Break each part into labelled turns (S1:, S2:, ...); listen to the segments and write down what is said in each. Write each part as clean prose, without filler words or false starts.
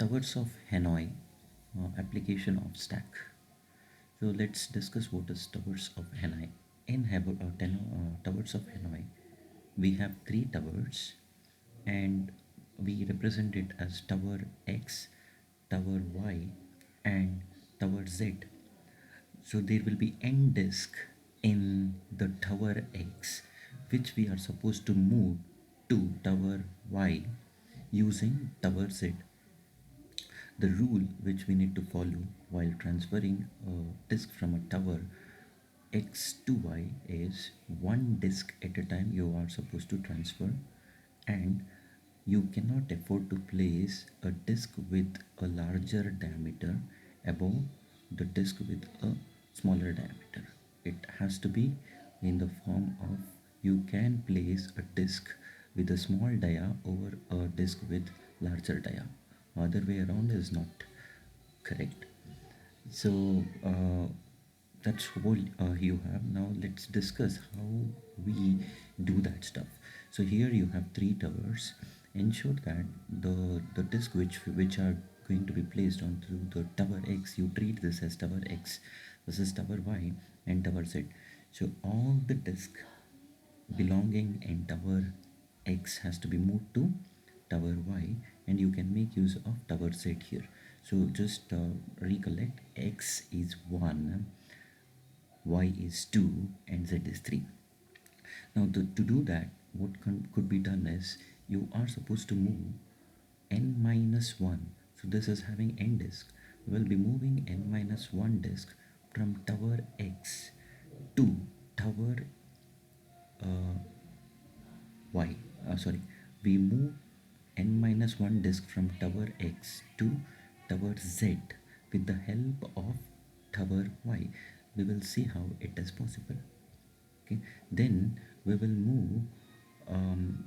S1: Towers of Hanoi, application of stack. So let's discuss what is Towers of Hanoi. In Towers of Hanoi, we have three towers and we represent it as Tower X, Tower Y, and Tower Z. So there will be n disk in the Tower X, which we are supposed to move to Tower Y using Tower Z. The rule which we need to follow while transferring a disk from a tower X to Y is one disk at a time you are supposed to transfer, and you cannot afford to place a disk with a larger diameter above the disk with a smaller diameter. It has to be in the form of you can place a disk with a small dia over a disk with larger dia. Other way around is not correct. So that's all you have. Now let's discuss how we do that stuff. So here you have three towers. Ensure that the disk which are going to be placed onto the tower X, you treat this as tower X. This is tower Y and tower Z. So all the disk belonging in tower X has to be moved to tower Y, and you can make use of tower Z here. So just recollect, X is 1, Y is 2, and Z is 3. Now to do that, what could be done is you are supposed to move n minus 1. So this is having n disk. We will be moving n minus 1 disk from tower X to tower uh, Y. We move n minus 1 disk from tower X to tower Z with the help of tower Y. We will see how it is possible. Okay, then we will move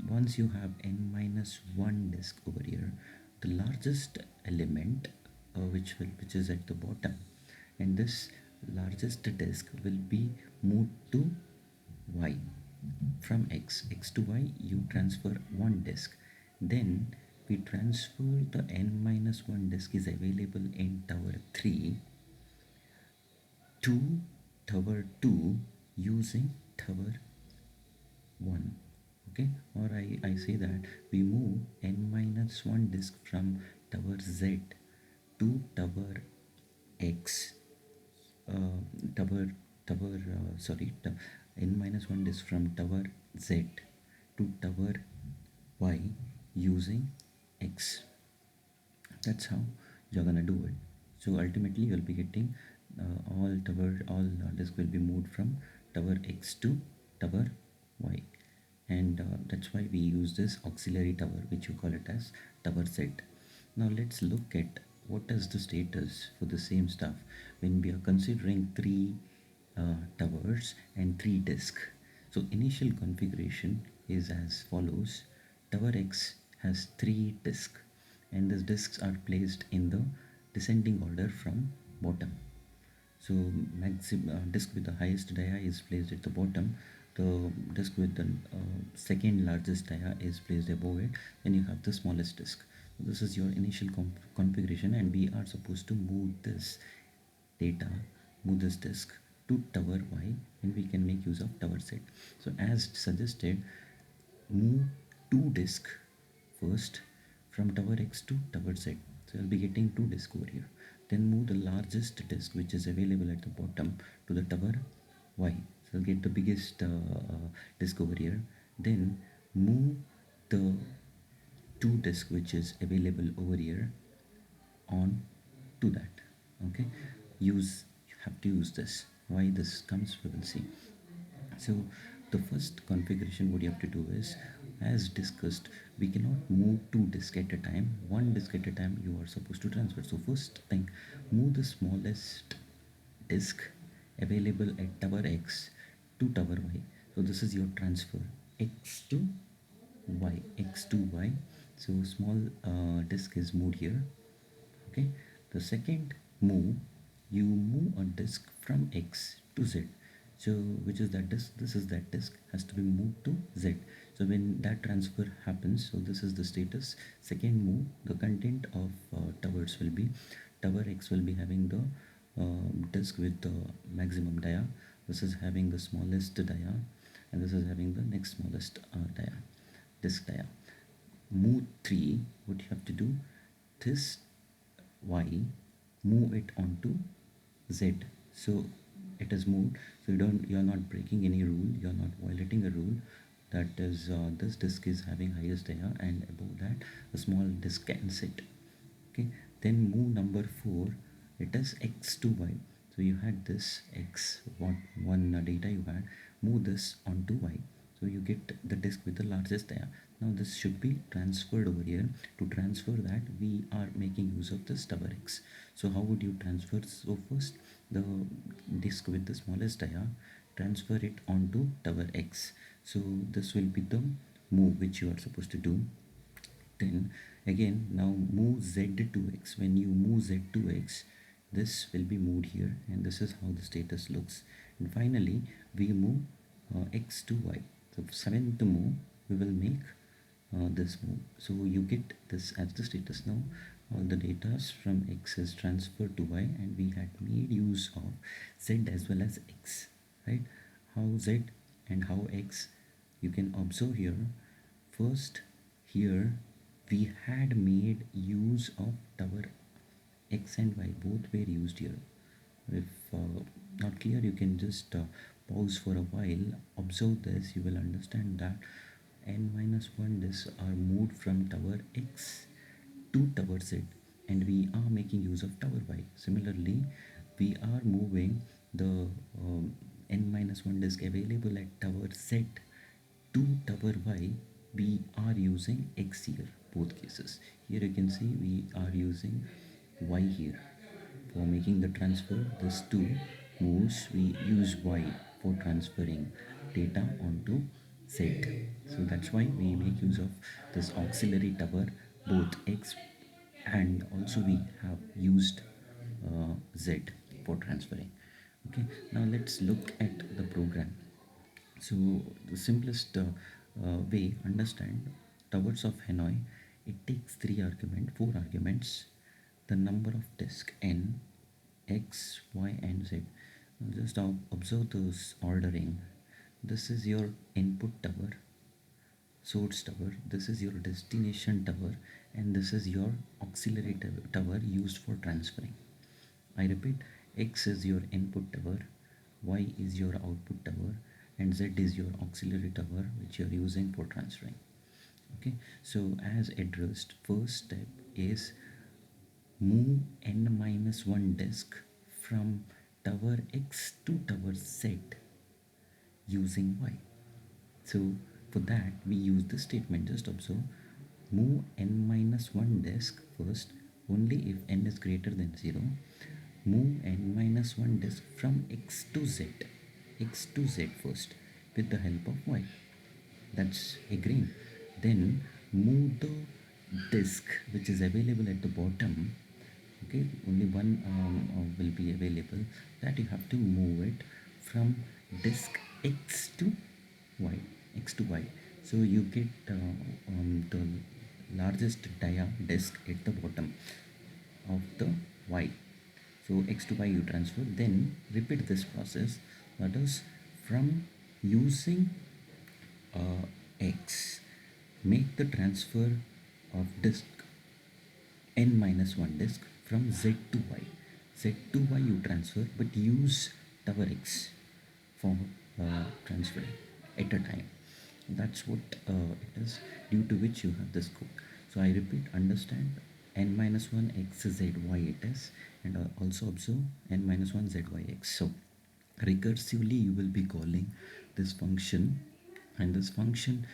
S1: once you have n minus 1 disk over here, the largest element which is at the bottom, and this largest disk will be moved to Y. From X to Y you transfer one disk, then we transfer the n minus 1 disk is available in tower 3 to tower 2 using tower 1. Okay, or I say that we move n minus 1 disk from tower Z to tower X, uh, tower tower sorry n minus 1 disk from tower Z to tower Y using X. That's how you're gonna do it. So ultimately you'll be getting all disk will be moved from tower X to tower Y, and that's why we use this auxiliary tower, which you call it as tower Z. Now let's look at what is the status for the same stuff when we are considering three towers and three disks. So initial configuration is as follows. Tower X has three disks, and these disks are placed in the descending order from bottom. So disk with the highest dia is placed at the bottom, the disk with the second largest dia is placed above it, then you have the smallest disk. So this is your initial configuration, and we are supposed to move this data, move this disk to tower Y, and we can make use of tower Z. So as suggested, move two disk first from tower X to tower Z. So I'll be getting two disk over here. Then move the largest disk which is available at the bottom to the tower Y. So I'll get the biggest disk over here. Then move the two disk which is available over here on to that. Okay, you have to use this. Why this comes, we will see. So the first configuration what you have to do is, as discussed, we cannot move two disks at a time. One disk at a time you are supposed to transfer. So first thing, move the smallest disk available at tower X to tower Y. So this is your transfer, X to Y, X to Y. So small disk is moved here. Okay, the second move, you move a disk from X to Z. So which is that disk? This is that disk, has to be moved to Z. So when that transfer happens, so this is the status. Second move, the content of tower towers will be, tower X will be having the disk with the maximum dia, this is having the smallest dia, and this is having the next smallest dia, disk dia. Move 3, what you have to do, this y, move it onto z, so it is moved, so you're not breaking any rule, you're not violating a rule, that is this disk is having highest dia, and above that a small disk can sit. Okay, then move number 4, it is x to y, so you had this x, one data you had, move this onto y, so you get the disk with the largest dia. Now this should be transferred over here. To transfer that, we are making use of this tower x. So how would you transfer? So first, the disk with the smallest dia, transfer it onto tower x. So this will be the move which you are supposed to do. Then again, now move z to x. When you move z to x, this will be moved here, and this is how the status looks. And finally, we move x to y. So seventh move, we will make this move. So you get this as the status. Now all the data from x is transferred to y, and we had made use of z as well as x, right? How z and how x, you can observe here. First, here we had made use of tower x and y, both were used here. If not clear, you can just pause for a while, observe this, you will understand that n minus 1 disks are moved from tower x to tower z, and we are making use of tower y. Similarly, we are moving the n minus 1 disk available at tower z to tower y. We are using x here, both cases. Here you can see we are using y here. For making the transfer, this 2 moves, we use y for transferring data onto z. So that's why we make use of this auxiliary tower, both x, and also we have used z for transferring. Okay, now let's look at the program. So the simplest way, understand Towers of Hanoi, it takes 4 arguments, the number of disk n, x, y, and z. Now just observe this ordering. This is your input tower, source tower, this is your destination tower, and this is your auxiliary tower used for transferring. I repeat, x is your input tower, y is your output tower, and z is your auxiliary tower which you are using for transferring. Okay, so as addressed, first step is move n minus 1 disk from tower x to tower z using y. So for that we use this statement. Just observe, move n minus 1 disk first only if n is greater than 0. Move n minus 1 disk from x to z first with the help of y. That's agreeing. Then move the disk which is available at the bottom. Okay, only one will be available, that you have to move it from disk x to y. So you get the largest dia disk at the bottom of the y. So x to y you transfer, then repeat this process, that is from using x, make the transfer of disk n minus 1 disk from z to y. Z to y you transfer, but use tower x for transferring at a time. That's what it is, due to which you have this code. So I repeat, understand n minus 1 x z y it is, and also observe n minus 1 z y x. So recursively you will be calling this function, and this function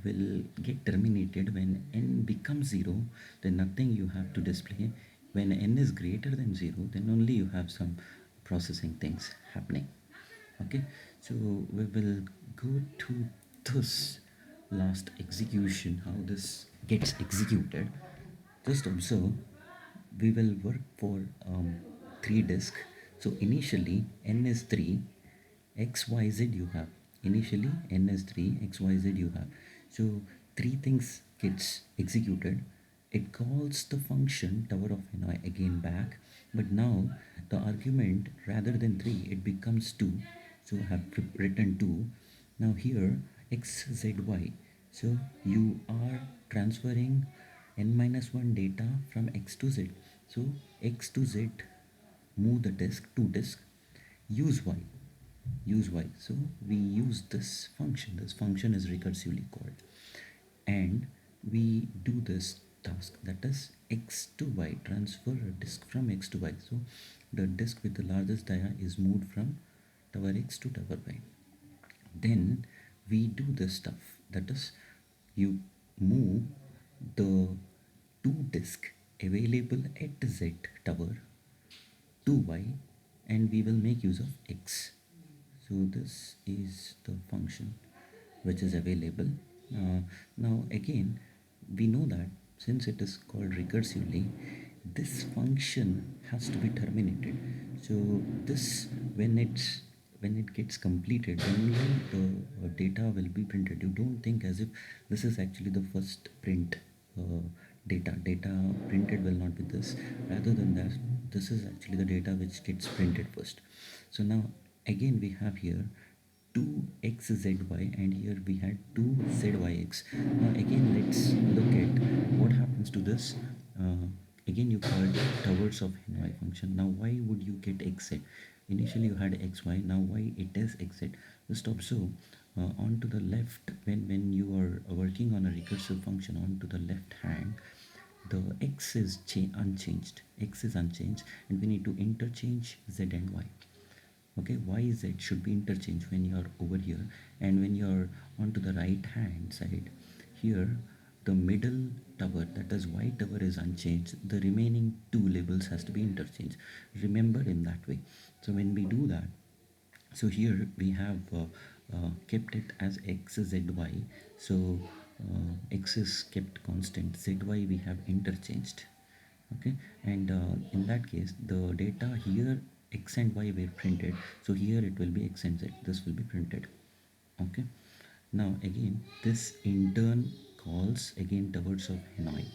S1: will get terminated when n becomes 0. Then nothing you have to display. When n is greater than 0, then only you have some processing things happening. Okay, so we will go to this last execution, how this gets executed. Just observe, we will work for 3 disk. So initially n is 3, xyz you have. Initially n is 3, xyz you have. So 3 things gets executed. it calls the function Tower of Hanoi again back, but now the argument rather than 3 it becomes 2. So I have written 2. Now here x z y. So you are transferring n minus 1 data from x to z. So x to z, move the disk to disk, use y, use y. So we use this function is recursively called, and we do this task, that is x to y, transfer a disk from x to y. So the disk with the largest dia is moved from tower x to tower y. Then we do this stuff, that is you move the two disk available at z tower to y, and we will make use of x. So this is the function which is available. Now again, we know that since it is called recursively, this function has to be terminated. So this, when it gets completed, only the data will be printed. You don't think as if this is actually the first print. Data printed will not be this. Rather than that, this is actually the data which gets printed first. So now again we have here 2xzy, and here we had 2zyx. Now again let's look at what happens to this. Again you called Towers of Hanoi function. Now why would you get xz? Initially you had xy, now why it is xz? Just observe, on to the left, when you are working on a recursive function, on to the left hand, the x is unchanged, and we need to interchange z and y. Okay, y z should be interchanged when you are over here, and when you are onto the right hand side here, the middle tower, that is y tower, is unchanged. The remaining two labels has to be interchanged. Remember in that way. So when we do that, so here we have kept it as x z y. So x is kept constant, z y we have interchanged. Okay, and in that case the data here x and y were printed, so here it will be x and z, this will be printed. Okay, now again this in turn calls again Towers of Hanoi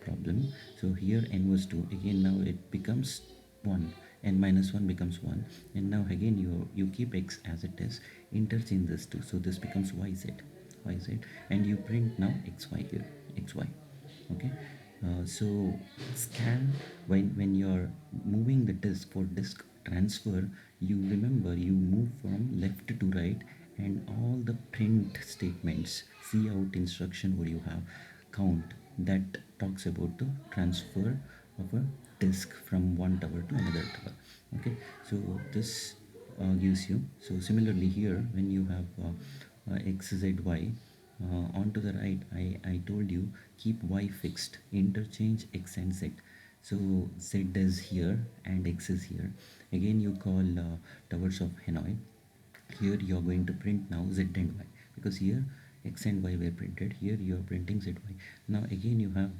S1: problem. So here n was 2, again now it becomes 1, n minus 1 becomes 1, and now again you keep x as it is, interchange this 2, so this becomes yz, and you print now xy here, xy. Okay, so scan, when you're moving the disk for disk transfer, you remember you move from left to right, and all the print statements, see out instruction what you have, count, that talks about the transfer of a disk from one tower to another tower. Okay, so this gives you. So similarly here, when you have x z y, onto the right, I told you keep y fixed, interchange x and z. So z is here and x is here. Again you call Towers of Hanoi. Here you are going to print now z and y, because here x and y were printed, here you are printing zy. Now again you have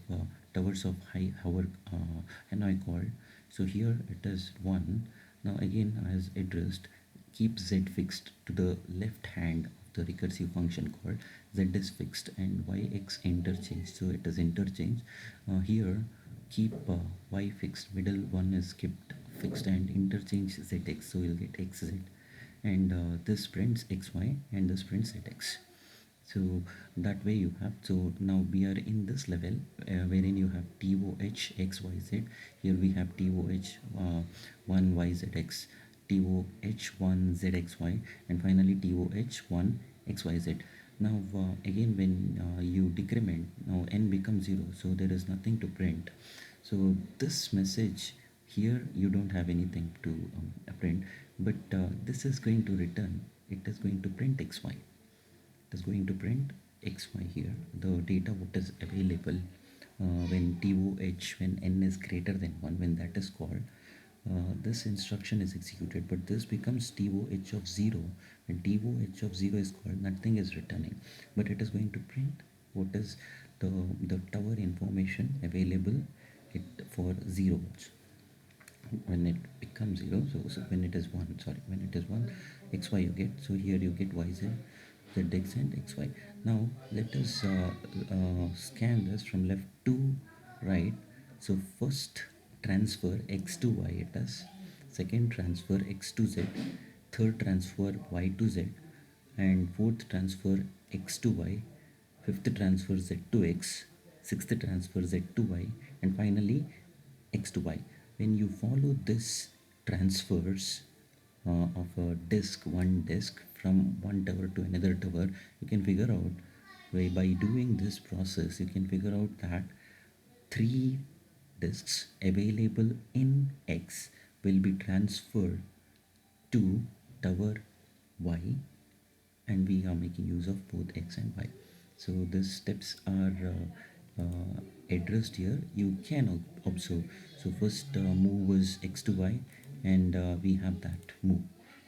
S1: Towers of Hanoi called. So here it is 1. Now again, as addressed, keep z fixed to the left hand of the recursive function called. Z is fixed and yx interchange, so it is interchange. Here keep y fixed, middle one is kept fixed, and interchange zx, so you'll get xz, and this prints xy and this prints zx. So that way you have. So now we are in this level wherein you have TOH XYZ. Here we have TOH 1 YZX, TOH 1 ZXY, and finally TOH 1 XYZ. Now again, when you decrement, now n becomes 0, so there is nothing to print. So this message here, you don't have anything to print, but this is going to return, it is going to print xy, it is going to print xy here, the data what is available when TOH, when n is greater than 1, when that is called, this instruction is executed, but this becomes TOH of 0. When TOH of 0 is called, nothing is returning, but it is going to print what is the tower information available it for 0 watts. When it becomes 0, so when it is 1, sorry, when it is 1, xy you get. So here you get yz, zx and xy. Now let us scan this from left to right? So first transfer x to y it is, second transfer x to z, third transfer y to z, and fourth transfer x to y, fifth transfer z to x, sixth transfer z to y, and finally x to y. When you follow this transfers of a disk, one disk from one tower to another tower, you can figure out by doing this process, you can figure out that three disks available in X will be transferred to tower Y, and we are making use of both X and Y. So these steps are addressed here. You can observe. So first move is X to Y, and we have that move.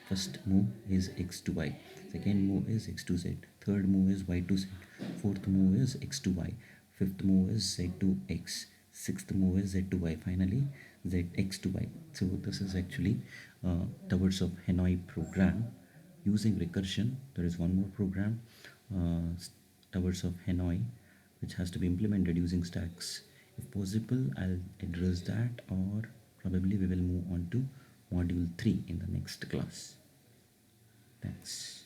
S1: First move is X to Y, second move is X to Z, third move is Y to Z, fourth move is X to Y, fifth move is Z to X, sixth move is Z to Y, finally Z X to Y. So this is actually Towers of Hanoi program using recursion. There is one more program, uh, Towers of Hanoi, which has to be implemented using stacks. If possible, I'll address that, or probably we will move on to module 3 in the next class. Thanks.